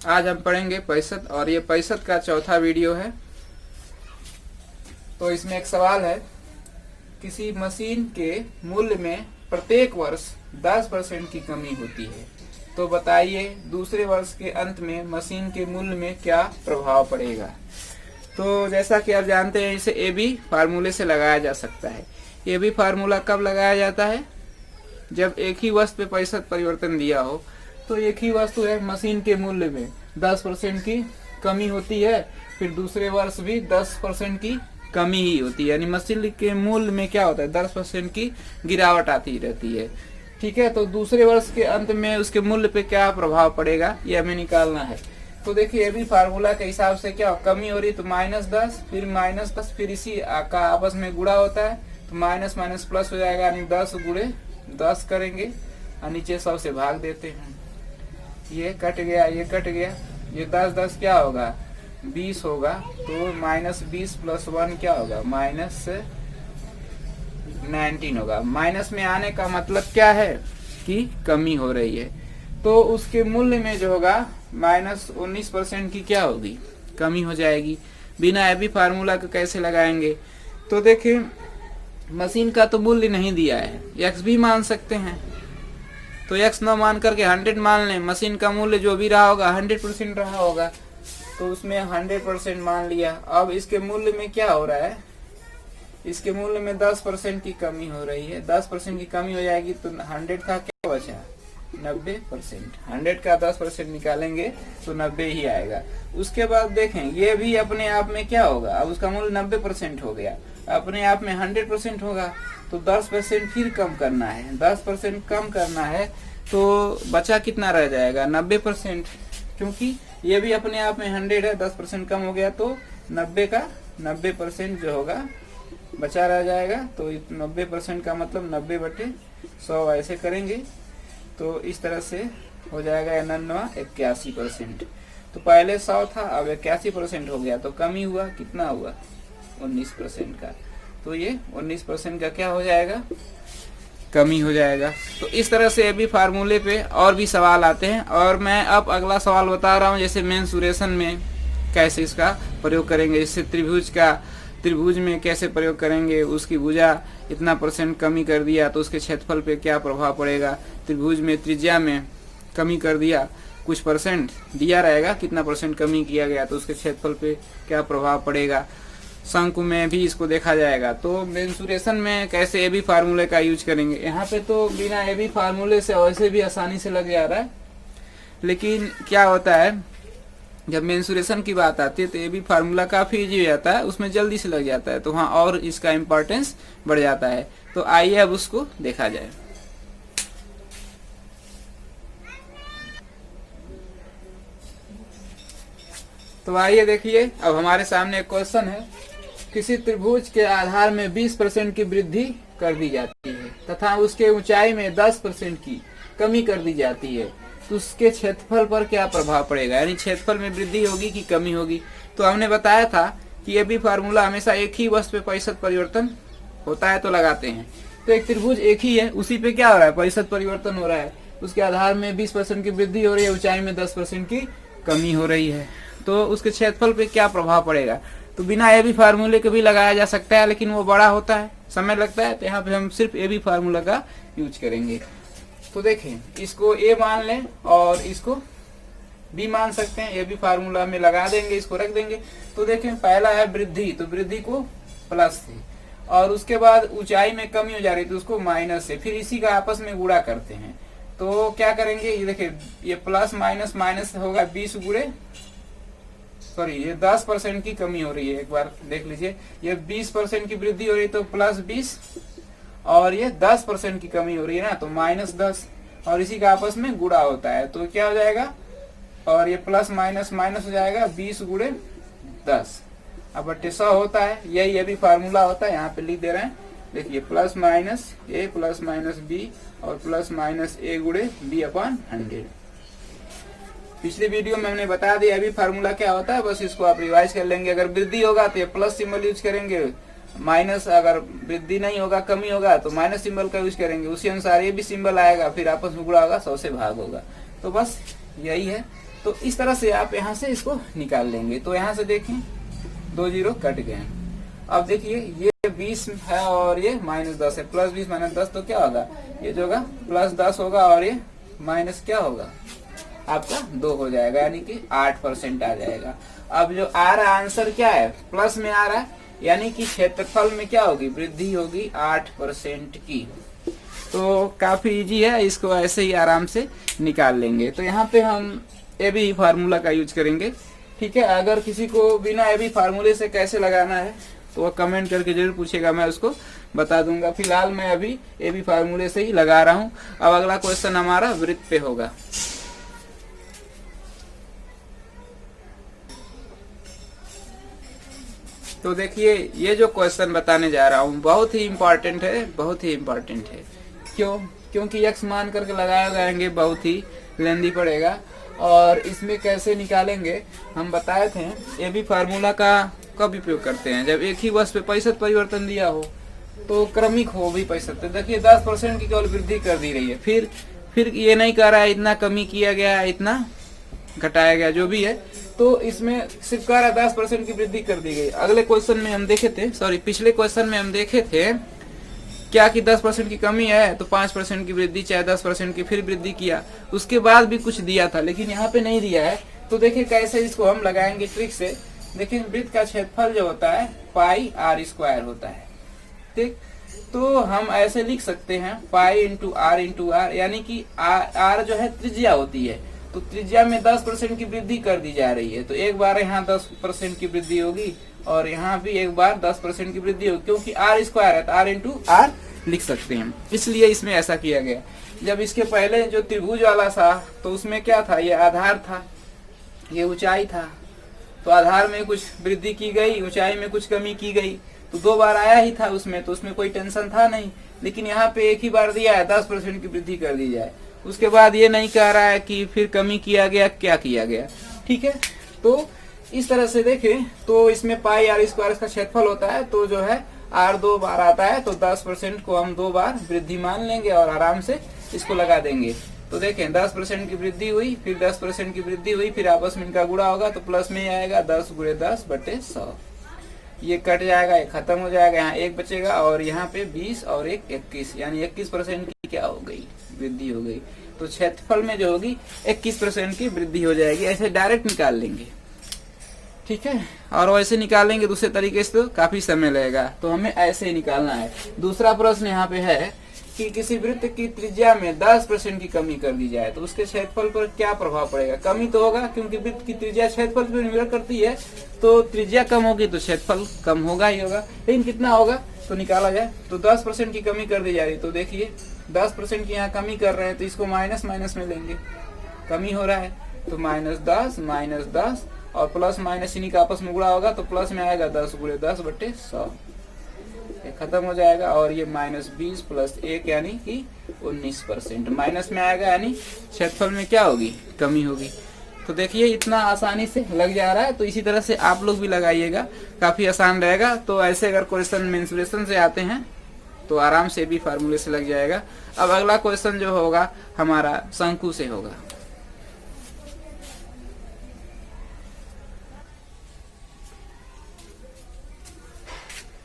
आज हम पढ़ेंगे पैसत और ये पैसत का चौथा वीडियो है। तो इसमें एक सवाल है, किसी मशीन के मूल्य में प्रत्येक वर्ष 10% की कमी होती है, तो बताइए दूसरे वर्ष के अंत में मशीन के मूल्य में क्या प्रभाव पड़ेगा। तो जैसा कि आप जानते हैं, इसे ए बी फार्मूले से लगाया जा सकता है। ए बी फार्मूला कब लगाया जाता है? जब एक ही वस्तु पे पैसत परिवर्तन दिया हो, तो एक ही वस्तु है, मशीन के मूल्य में 10% की कमी होती है, फिर दूसरे वर्ष भी 10% की कमी ही होती है, यानी मशीन के मूल्य में क्या होता है, 10% की गिरावट आती रहती है। ठीक है, तो दूसरे वर्ष के अंत में उसके मूल्य पे क्या प्रभाव पड़ेगा, ये हमें निकालना है। तो देखिए अभी फार्मूला के हिसाब से क्या कमी हो रही है, तो -10 फिर -10 फिर इसी का आपस में गुणा होता है, तो माइनस माइनस प्लस हो जाएगा, यानी 10 गुणे 10 करेंगे और नीचे 100 से भाग देते हैं। ये कट गया, ये कट गया, ये 10 10 क्या होगा, 20 होगा, तो -20 + 1 क्या होगा, -19 होगा। माइनस में आने का मतलब क्या है कि कमी हो रही है, तो उसके मूल्य में जो होगा -19% की क्या होगी, कमी हो जाएगी। बिना एबी फार्मूला को कैसे लगाएंगे, तो देखिए मशीन का तो मूल्य नहीं दिया है, एक्स भी मान सकते हैं, तो x न मान करके 100 मान लें। मशीन का मूल्य जो भी रहा होगा 100% रहा होगा, तो उसमें 100% मान लिया। अब इसके मूल्य में क्या हो रहा है, इसके मूल्य में 10% की कमी हो रही है। 10% की कमी हो जाएगी तो 100 था, क्या बचा 90%। 100 का 10% निकालेंगे तो 90 ही आएगा। उसके बाद देखें ये भी अपने आप में क्या होगा, अब उसका मूल्य 90% हो गया, अपने आप में 100% होगा, तो 10% फिर कम करना है। 10% कम करना है तो बचा कितना रह जाएगा, 90%, क्योंकि ये भी अपने आप में 100 है, 10% कम हो गया तो 90 का 90% जो होगा बचा रह जाएगा। तो 90% का मतलब 90/100 ऐसे करेंगे, तो इस तरह से हो जाएगा 81%। तो पहले 100 था, अब 81% हो गया, तो कमी हुआ, कितना हुआ 19% का, तो ये 19% का क्या हो जाएगा, कमी हो जाएगा। तो इस तरह से अभी फार्मूले पे और भी सवाल आते हैं, और मैं अब अगला सवाल बता रहा हूँ, जैसे मेंसुरेशन में कैसे इसका प्रयोग करेंगे। जैसे त्रिभुज में कैसे प्रयोग करेंगे, उसकी भुजा इतना % कमी कर दिया तो उसके क्षेत्रफल पे क्या प्रभाव पड़ेगा। त्रिभुज में त्रिज्या में कमी कर दिया, कुछ % दिया रहेगा, कितना % कमी किया गया तो उसके क्षेत्रफल पे क्या प्रभाव पड़ेगा। शंकु में भी इसको देखा जाएगा। तो मेंसुरेशन में कैसे ए बी फार्मूले का यूज करेंगे, यहाँ पे तो बिना ए बी फार्मूले से वैसे भी आसानी से लग जा रहा है, लेकिन क्या होता है जब मेंसुरेशन की बात आती है तो ए बी फार्मूला काफी इजी हो जाता है, उसमें जल्दी से लग जाता है, तो वहाँ और इसका इम्पोर्टेंस बढ़ जाता है। तो आइए अब उसको देखा जाए। तो आइए देखिए, अब हमारे सामने एक क्वेश्चन है, किसी त्रिभुज के आधार में 20% की वृद्धि कर दी जाती है तथा उसके ऊंचाई में 10% की कमी कर दी जाती है, तो उसके क्षेत्रफल पर क्या प्रभाव पड़ेगा, यानी क्षेत्रफल में वृद्धि होगी कि कमी होगी। तो हमने बताया था कि ये भी फार्मूला हमेशा एक ही वस्तु पे पैसत परिवर्तन होता है तो लगाते हैं। तो एक त्रिभुज एक ही है, उसी पे क्या हो रहा है, पैसत परिवर्तन हो रहा है, उसके आधार में 20% की वृद्धि हो रही है, ऊंचाई में 10% की कमी हो रही है, तो उसके क्षेत्रफल पे क्या प्रभाव पड़ेगा। तो बिना ए बी फार्मूले के भी लगाया जा सकता है, लेकिन वो बड़ा होता है, समय लगता है, तो यहाँ पे हम सिर्फ ए बी फार्मूला का यूज करेंगे। तो देखें, इसको ए मान लें और इसको बी मान सकते हैं, ए बी फार्मूला में लगा देंगे, इसको रख देंगे। तो देखें पहला है वृद्धि, तो वृद्धि को प्लस से, और उसके बाद ऊंचाई में कमी हो जा रही तो उसको माइनस से, फिर इसी का आपस में गुणा करते हैं। तो क्या करेंगे, ये देखिए ये प्लस माइनस माइनस होगा 20 गुणे, सॉरी ये 10% की कमी हो रही है, एक बार देख लीजिए, ये 20% की वृद्धि हो रही है तो +20, और ये 10% की कमी हो रही है ना, तो -10, और इसी का आपस में गुणा होता है, तो क्या हो जाएगा, और ये प्लस माइनस माइनस हो जाएगा 20 गुणे 10, अब 100 होता है। यही अभी फार्मूला होता है, यहाँ पे लिख दे रहे हैं, देखिए प्लस माइनस ए प्लस माइनस बी और प्लस माइनस ए गुणे b/100। पिछली वीडियो में हमने बता दिया अभी फार्मूला क्या होता है, बस इसको आप रिवाइज कर लेंगे। अगर वृद्धि होगा तो ये प्लस सिंबल यूज करेंगे, माइनस अगर वृद्धि नहीं होगा कमी होगा तो माइनस सिंबल का यूज करेंगे, उसी अनुसार ये भी सिंबल आएगा, फिर आपस में गुणा होगा, 100 से भाग होगा। तो बस यही है। तो इस तरह से आप यहाँ से इसको निकाल लेंगे। तो यहाँ से देखें 2 जीरो कट गए। अब देखिए ये 20 है और ये -10 है, +20 -10 तो क्या होगा, ये जो होगा +10 होगा और ये माइनस क्या होगा आपका 2 हो जाएगा, यानी कि 8% आ जाएगा। अब जो आ रहा आंसर क्या है, प्लस में आ रहा है, यानी कि क्षेत्रफल में क्या होगी, वृद्धि होगी 8% की। तो काफी इजी है, इसको ऐसे ही आराम से निकाल लेंगे। तो यहाँ पे हम ए बी फार्मूला का यूज करेंगे, ठीक है। अगर किसी को बिना ए बी फार्मूले से कैसे लगाना है तो वह कमेंट करके जरूर पूछेगा, मैं उसको बता दूंगा। फिलहाल मैं अभी ए बी फार्मूले से ही लगा रहा हूँ। अब अगला क्वेश्चन हमारा वृत्त पे होगा। तो देखिए ये जो क्वेश्चन बताने जा रहा हूँ बहुत ही इम्पोर्टेंट है, बहुत ही इम्पोर्टेंट है। क्यों? क्योंकि यक्स मान करके लगाए जाएंगे, बहुत ही लेंदी पड़ेगा। और इसमें कैसे निकालेंगे हम बताए थे। ए बी फार्मूला का कब उपयोग करते हैं, जब एक ही वर्ष पे प्रतिशत परिवर्तन दिया हो तो क्रमिक हो भी प्रतिशत। देखिए 10% की केवल वृद्धि कर दी रही है, फिर ये नहीं कह रहा है इतना कमी किया गया, इतना घटाया गया, जो भी है। तो इसमें सिर्फ कह रहा है 10% की वृद्धि कर दी गई। अगले क्वेश्चन में हम देखे थे, सॉरी पिछले क्वेश्चन में हम देखे थे क्या कि 10% की कमी है तो 5% की वृद्धि, चाहे 10% की फिर वृद्धि किया, उसके बाद भी कुछ दिया था, लेकिन यहाँ पे नहीं दिया है। तो देखिए कैसे इसको हम लगाएंगे ट्रिक से। देखिए वृत्त का क्षेत्रफल जो होता है पाई आर स्क्वायर होता है, ठीक। तो हम ऐसे लिख सकते हैं पाई इंटू आर, यानी कि आर जो है त्रिज्या होती है, तो त्रिज्या में 10% की वृद्धि कर दी जा रही है। तो एक बार यहाँ 10% की वृद्धि होगी और यहाँ भी एक बार 10% की वृद्धि होगी, क्योंकि आर स्क्वायर है तो आर इंटू आर लिख सकते हैं, इसलिए इसमें ऐसा किया गया। जब इसके पहले जो त्रिभुज वाला था तो उसमें क्या था, ये आधार था, ये ऊंचाई था, तो आधार में कुछ वृद्धि की गई, ऊंचाई में कुछ कमी की गई, तो 2 बार आया ही था उसमें, तो उसमें कोई टेंशन था नहीं। लेकिन यहाँ पे एक ही बार दिया है 10% की वृद्धि कर दी जाए, उसके बाद ये नहीं कह रहा है कि फिर कमी किया गया, क्या किया गया, ठीक है। तो इस तरह से देखें तो इसमें पाई आर स्क्वायर का क्षेत्रफल होता है, तो जो है आर 2 बार आता है, तो 10% को हम 2 बार वृद्धि मान लेंगे और आराम से इसको लगा देंगे। तो देखें 10% की वृद्धि हुई, फिर 10% की वृद्धि हुई, फिर आपस में इनका गुणा होगा तो प्लस में ही आएगा 10 × 10/100। ये कट जाएगा, ये खत्म हो जाएगा, यहाँ 1 बचेगा और यहाँ पे 20 और 1 21, यानी 21% की क्या हो गई, वृद्धि हो गई। तो क्षेत्रफल में जो होगी 21% की वृद्धि हो जाएगी। ऐसे डायरेक्ट निकाल लेंगे, ठीक है। और वैसे निकालेंगे दूसरे तरीके से तो काफी समय लगेगा, तो हमें ऐसे ही निकालना है। दूसरा प्रश्न यहाँ पे है कि किसी वृत्त की त्रिज्या में 10% की कमी कर दी जाए तो उसके क्षेत्रफल पर क्या प्रभाव पड़ेगा। कमी तो होगा, क्योंकि वृत्त की त्रिज्या क्षेत्रफल पर निर्भर करती है, तो त्रिज्या कम होगी तो क्षेत्रफल कम होगा ही होगा। लेकिन कितना होगा तो निकाला जाए। तो 10% की कमी कर दी जा रही, तो देखिए 10% की यहाँ कमी कर रहे हैं, तो इसको माइनस माइनस में लेंगे, कमी हो रहा है तो -10 -10 और प्लस माइनस इन्हीं का आपस में गुणा होगा, तो प्लस में आएगा 10 × 10/100, खत्म हो जाएगा। और ये -20 + 1 यानी कि 19% माइनस में आएगा, यानी क्षेत्रफल में क्या होगी, कमी होगी। तो देखिए इतना आसानी से लग जा रहा है, तो इसी तरह से आप लोग भी लगाइएगा, काफी आसान रहेगा। तो ऐसे अगर क्वेश्चन मेंसुरेशन से आते हैं तो आराम से भी फार्मूले से लग जाएगा। अब अगला क्वेश्चन जो होगा हमारा शंकु से होगा।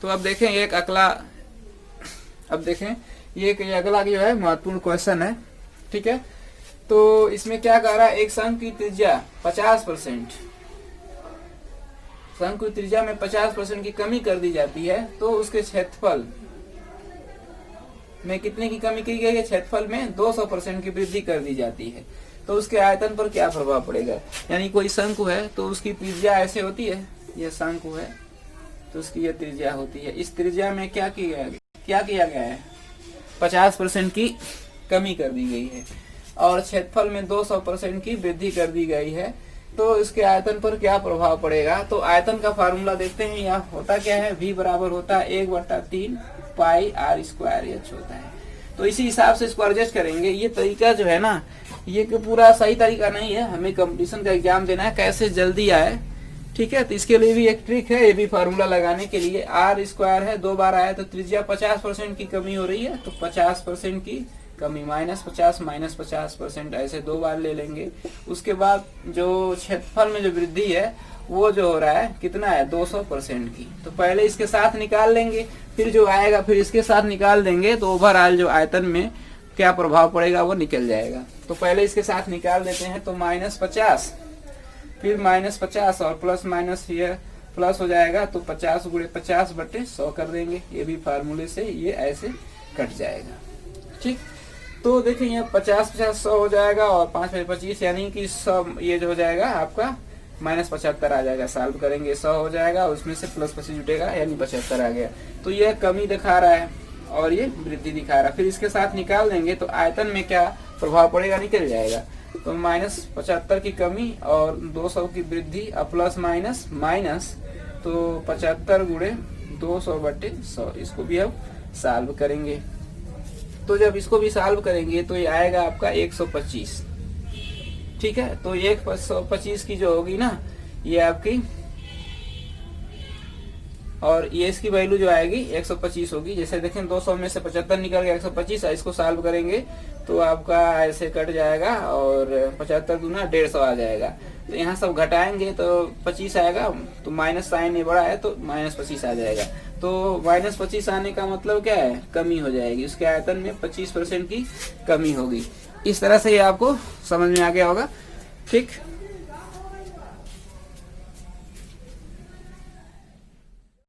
तो अब देखें एक अगला, अब देखें ये अगला जो है महत्वपूर्ण क्वेश्चन है, ठीक है। तो इसमें क्या कह रहा है, एक शंकु की त्रिज्या 50%, शंकु की त्रिज्या में 50% की कमी कर दी जाती है, तो उसके क्षेत्रफल में कितने की कमी की गई है, क्षेत्रफल में 200% की वृद्धि कर दी जाती है, तो उसके आयतन पर क्या प्रभाव पड़ेगा। यानी कोई शंकु है तो उसकी त्रिज्या ऐसे होती है, यह शंकु है तो उसकी यह त्रिज्या होती है, इस त्रिज्या में क्या किया गया है, 50% की कमी कर दी गई है और क्षेत्रफल में 200% की वृद्धि कर दी गई है, तो इसके आयतन पर क्या प्रभाव पड़ेगा। तो आयतन का फार्मूला देखते हैं, यहाँ होता क्या है, V बराबर होता है 1/3 पाई आर स्क्वायर h होता है। तो इसी हिसाब से इसको एडजस्ट करेंगे। ये तरीका जो है ना, ये पूरा सही तरीका नहीं है, हमें कंपटीशन का एग्जाम देना है, कैसे जल्दी आए, ठीक है। तो इसके लिए भी एक ट्रिक है, ये भी फार्मूला लगाने के लिए। आर स्क्वायर है, 2 बार आया तो त्रिज्या 50% की कमी हो रही है, तो 50% की कमी -50 ऐसे 2 बार ले लेंगे। उसके बाद जो क्षेत्रफल में जो वृद्धि है वो जो हो रहा है कितना है 200% की, तो पहले इसके साथ निकाल लेंगे, फिर जो आएगा फिर इसके साथ निकाल देंगे, तो ओवरऑल जो आयतन में क्या प्रभाव पड़ेगा वो निकल जाएगा। तो पहले इसके साथ निकाल देते हैं, तो -50 फिर -50 और प्लस माइनस ये प्लस हो जाएगा, तो 50 × 50/100 कर देंगे। ये भी फार्मूले से ये ऐसे कट जाएगा। ठीक, तो देखिए यहाँ 50 100 हो जाएगा और 5 × 25 यानी कि सब ये जो हो जाएगा आपका -75 आ जाएगा। सॉल्व करेंगे 100 हो जाएगा, उसमें से प्लस 25 जुटेगा यानी 75 आ गया। तो ये कमी दिखा रहा है और ये वृद्धि दिखा रहा है। फिर इसके साथ निकाल देंगे तो आयतन में क्या प्रभाव पड़ेगा निकल जाएगा। तो -75 की कमी और 200 की वृद्धि और प्लस माइनस माइनस, तो 75 × 200/100 इसको भी अब सॉल्व करेंगे। तो जब इसको भी सॉल्व करेंगे तो ये आएगा आपका 125। ठीक है, तो 125 की जो होगी ना ये आपकी, और ये इसकी वैल्यू जो आएगी 125 होगी। जैसे देखें 200 में से 75 निकल गया 125, इसको सॉल्व करेंगे तो आपका ऐसे कट जाएगा और 75 × 150 आ जाएगा। तो यहाँ सब घटाएंगे तो 25 आएगा, तो माइनस साइन ये बड़ा है तो -25 आ जाएगा। तो -25 आने का मतलब क्या है कमी हो जाएगी, उसके आयतन में 25% की कमी होगी। इस तरह से ये आपको समझ में आ गया होगा। ठीक।